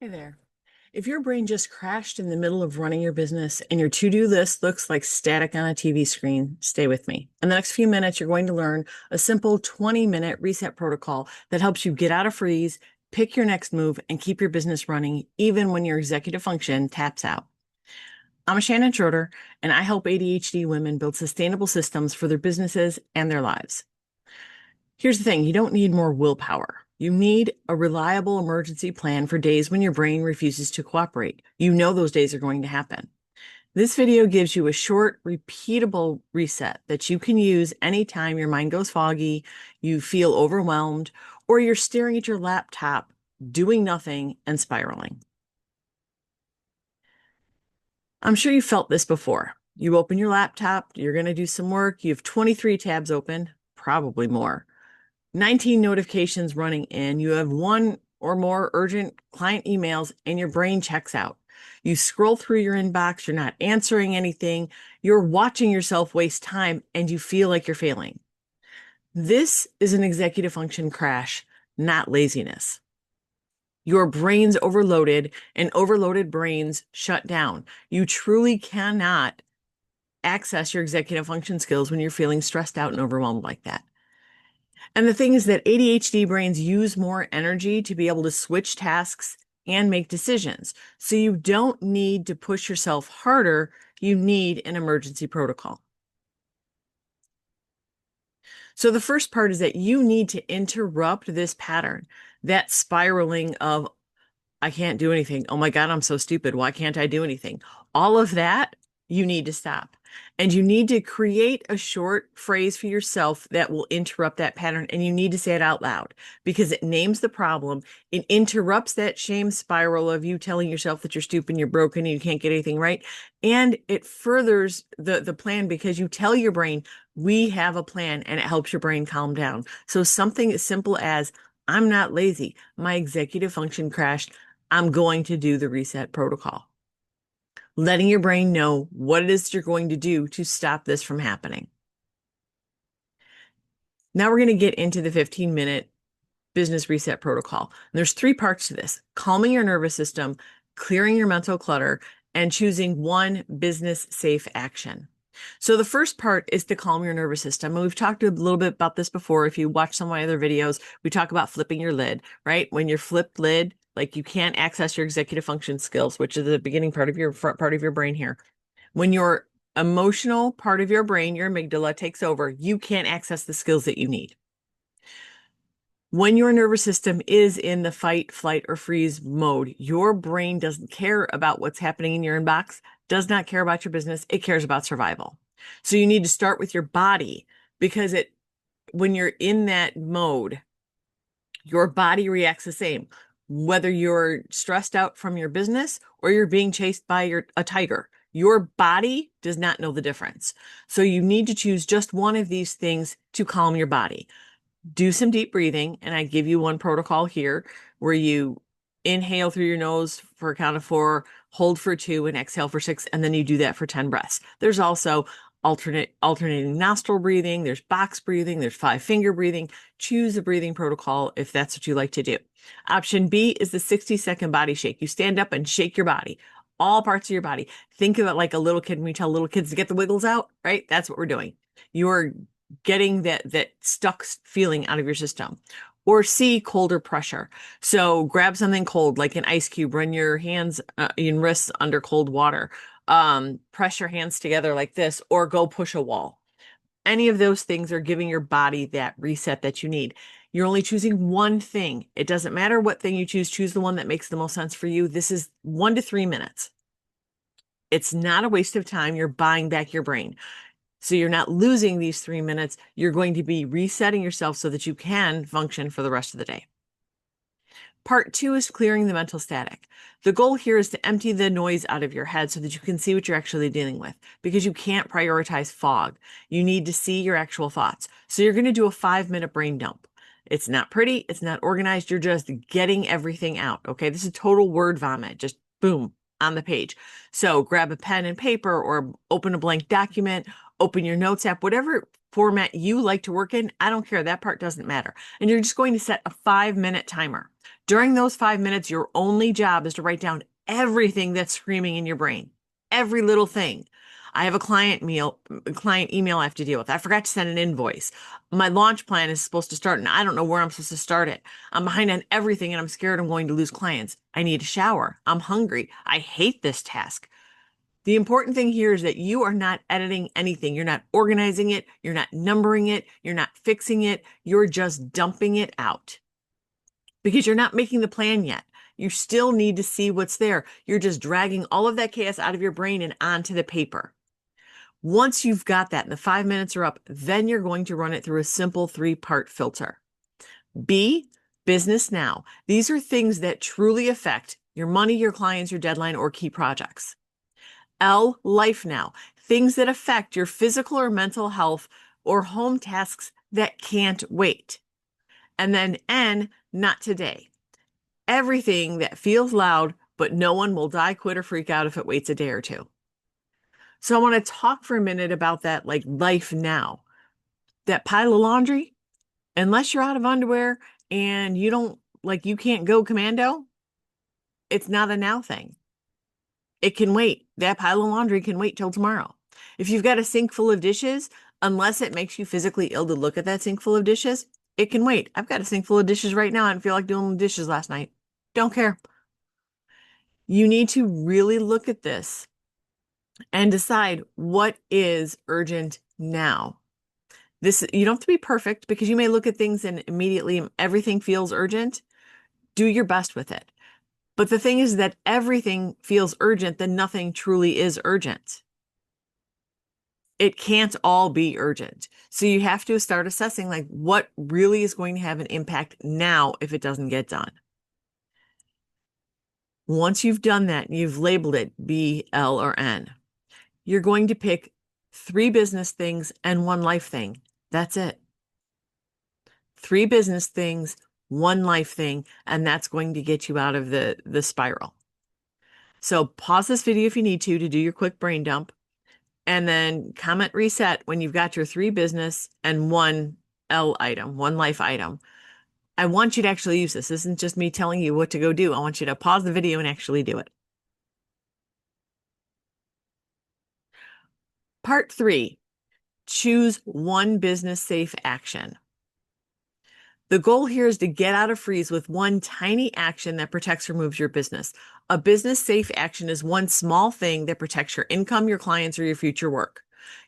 Hey there. If your brain just crashed in the middle of running your business and your to-do list looks like static on a TV screen, stay with me. In the next few minutes, you're going to learn a simple 20-minute reset protocol that helps you get out of freeze, pick your next move, and keep your business running even when your executive function taps out. I'm Shannon Schroeder, and I help ADHD women build sustainable systems for their businesses and their lives. Here's the thing, you don't need more willpower. You need a reliable emergency plan for days when your brain refuses to cooperate. You know those days are going to happen. This video gives you a short, repeatable reset that you can use anytime your mind goes foggy, you feel overwhelmed, or you're staring at your laptop, doing nothing and spiraling. I'm sure you felt this before. You open your laptop, you're going to do some work, you have 23 tabs open, probably more. 19 notifications running in, you have one or more urgent client emails, and your brain checks out. You scroll through your inbox, you're not answering anything, you're watching yourself waste time, and you feel like you're failing. This is an executive function crash, not laziness. Your brain's overloaded, and overloaded brains shut down. You truly cannot access your executive function skills when you're feeling stressed out and overwhelmed like that. And the thing is that ADHD brains use more energy to be able to switch tasks and make decisions. So you don't need to push yourself harder. You need an emergency protocol. So the first part is that you need to interrupt this pattern, that spiraling of, I can't do anything. Oh my God, I'm so stupid. Why can't I do anything? All of that you need to stop. And you need to create a short phrase for yourself that will interrupt that pattern. And you need to say it out loud because it names the problem. It interrupts that shame spiral of you telling yourself that you're stupid, you're broken, and you can't get anything right. And it furthers the plan because you tell your brain, we have a plan, and it helps your brain calm down. So something as simple as, I'm not lazy. My executive function crashed. I'm going to do the reset protocol. Letting your brain know what it is you're going to do to stop this from happening. Now we're going to get into the 15-minute business reset protocol. And there's 3 parts to this: calming your nervous system, clearing your mental clutter, and choosing one business safe action. So the first part is to calm your nervous system. And we've talked a little bit about this before. If you watch some of my other videos, we talk about flipping your lid, right? When you're flipped lid, like you can't access your executive function skills, which is the beginning part of your front part of your brain here. When your emotional part of your brain, your amygdala, takes over, you can't access the skills that you need. When your nervous system is in the fight, flight, or freeze mode, your brain doesn't care about what's happening in your inbox, does not care about your business. It cares about survival. So you need to start with your body because when you're in that mode, your body reacts the same. Whether you're stressed out from your business or you're being chased by a tiger, your body does not know the difference. So you need to choose just one of these things to calm your body. Do some deep breathing, and I give you one protocol here where you inhale through your nose for a count of 4, hold for 2, and exhale for 6, and then you do that for 10 breaths. There's also alternating nostril breathing, there's box breathing, there's 5-finger breathing. Choose a breathing protocol if that's what you like to do. Option B is the 60-second body shake. You stand up and shake your body, all parts of your body. Think of it like a little kid when we tell little kids to get the wiggles out, right? That's what we're doing. You're getting that stuck feeling out of your system. Or C, colder pressure. So grab something cold like an ice cube, run your hands and wrists under cold water, press your hands together like this, or go push a wall. Any of those things are giving your body that reset that you need. You're only choosing one thing. It doesn't matter what thing you choose the one that makes the most sense for you. This is 1 to 3 minutes. It's not a waste of time. You're buying back your brain. So you're not losing these 3 minutes. You're going to be resetting yourself so that you can function for the rest of the day. Part 2 is clearing the mental static. The goal here is to empty the noise out of your head so that you can see what you're actually dealing with, because you can't prioritize fog. You need to see your actual thoughts. So you're going to do a 5-minute brain dump. It's not pretty. It's not organized. You're just getting everything out. Okay. This is total word vomit. Just boom on the page. So grab a pen and paper or open a blank document, open your notes app, whatever format you like to work in. I don't care. That part doesn't matter. And you're just going to set a 5-minute timer. During those 5 minutes, your only job is to write down everything that's screaming in your brain, every little thing. I have a client email I have to deal with. I forgot to send an invoice. My launch plan is supposed to start, and I don't know where I'm supposed to start it. I'm behind on everything, and I'm scared I'm going to lose clients. I need a shower. I'm hungry. I hate this task. The important thing here is that you are not editing anything. You're not organizing it. You're not numbering it. You're not fixing it. You're just dumping it out because you're not making the plan yet. You still need to see what's there. You're just dragging all of that chaos out of your brain and onto the paper. Once you've got that and the 5 minutes are up, then you're going to run it through a simple 3-part filter. B, business now. These are things that truly affect your money, your clients, your deadline, or key projects. L, life now. Things that affect your physical or mental health or home tasks that can't wait. And then N, not today. Everything that feels loud, but no one will die, quit, or freak out if it waits a day or two. So I want to talk for a minute about that, like life now. That pile of laundry, unless you're out of underwear and you can't go commando, it's not a now thing. It can wait. That pile of laundry can wait till tomorrow. If you've got a sink full of dishes, unless it makes you physically ill to look at that sink full of dishes, it can wait. I've got a sink full of dishes right now. I didn't feel like doing the dishes last night. Don't care. You need to really look at this and decide what is urgent now. You don't have to be perfect because you may look at things and immediately everything feels urgent. Do your best with it. But the thing is that everything feels urgent, then nothing truly is urgent. It can't all be urgent. So you have to start assessing like what really is going to have an impact now if it doesn't get done. Once you've done that, you've labeled it B, L, or N. You're going to pick 3 business things and 1 life thing. That's it. 3 business things, 1 life thing, and that's going to get you out of the spiral. So pause this video if you need to do your quick brain dump, and then comment reset when you've got your 3 business and 1 L item, 1 life item. I want you to actually use this. This isn't just me telling you what to go do. I want you to pause the video and actually do it. Part 3, choose 1 business safe action. The goal here is to get out of freeze with 1 tiny action that protects or moves your business. A business safe action is 1 small thing that protects your income, your clients, or your future work.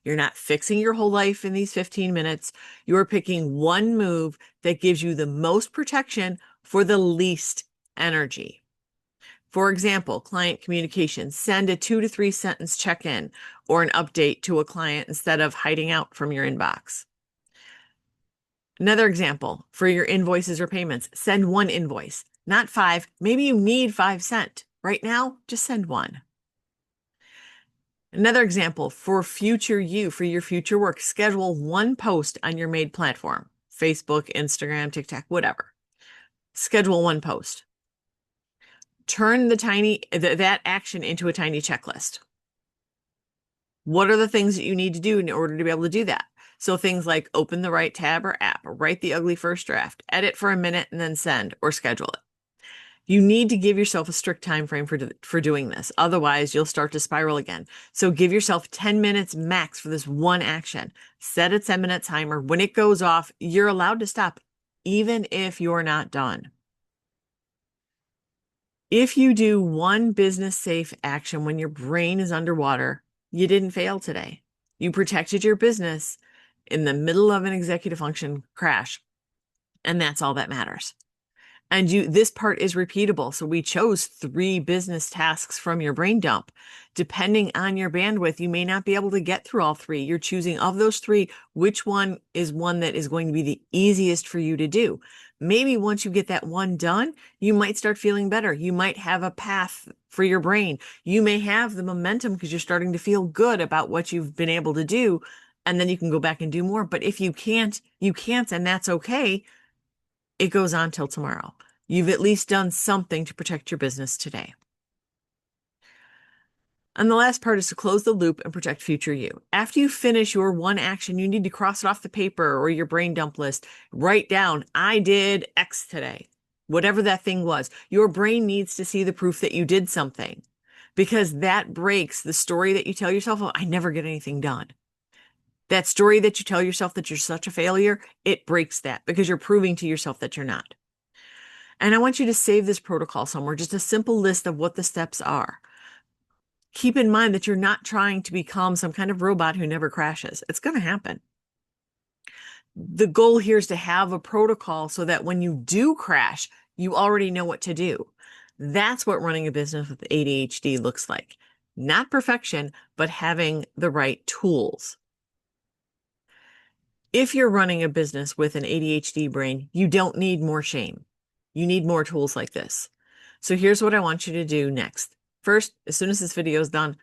You're not fixing your whole life in these 15 minutes. You're picking 1 move that gives you the most protection for the least energy. For example, client communication, send a 2 to 3 sentence check-in or an update to a client instead of hiding out from your inbox. Another example, for your invoices or payments, send 1 invoice, not 5. Maybe you need 5 cents. Right now, just send 1. Another example, for future you, for your future work, schedule 1 post on your made platform, Facebook, Instagram, TikTok, whatever. Schedule 1 post. Turn that action into a tiny checklist. What are the things that you need to do in order to be able to do that? So things like open the right tab or app, or write the ugly first draft, edit for a minute and then send or schedule it. You need to give yourself a strict time frame for doing this. Otherwise, you'll start to spiral again. So give yourself 10 minutes max for this 1 action. Set a 10-minute timer. When it goes off, you're allowed to stop, even if you're not done. If you do 1 business safe action when your brain is underwater, you didn't fail today. You protected your business in the middle of an executive function crash, and that's all that matters. And this part is repeatable. So we chose 3 business tasks from your brain dump. Depending on your bandwidth, you may not be able to get through all 3. You're choosing of those 3, which one is one that is going to be the easiest for you to do. Maybe once you get that 1 done, you might start feeling better. You might have a path for your brain. You may have the momentum because you're starting to feel good about what you've been able to do. And then you can go back and do more. But if you can't, and that's okay. It goes on till tomorrow. You've at least done something to protect your business today. And the last part is to close the loop and protect future you. After you finish your 1 action, you need to cross it off the paper or your brain dump list. Write down, I did X today. whatever that thing was. Your brain needs to see the proof that you did something, because that breaks the story that you tell yourself, oh, I never get anything done. That story that you tell yourself that you're such a failure, it breaks that because you're proving to yourself that you're not. And I want you to save this protocol somewhere, just a simple list of what the steps are. Keep in mind that you're not trying to become some kind of robot who never crashes. It's going to happen. The goal here is to have a protocol so that when you do crash, you already know what to do. That's what running a business with ADHD looks like. Not perfection, but having the right tools. If you're running a business with an ADHD brain, you don't need more shame. You need more tools like this. So here's what I want you to do next. First, as soon as this video is done,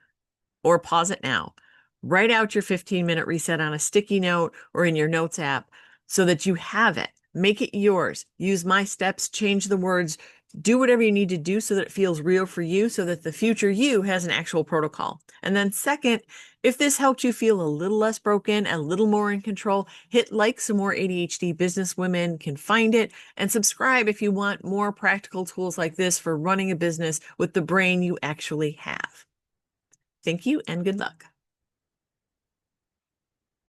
or pause it now, write out your 15-minute reset on a sticky note or in your notes app so that you have it. Make it yours. Use my steps, change the words, do whatever you need to do so that it feels real for you, so that the future you has an actual protocol. And then second, if this helped you feel a little less broken, a little more in control, hit like so more ADHD business women can find it, and subscribe if you want more practical tools like this for running a business with the brain you actually have. Thank you and good luck.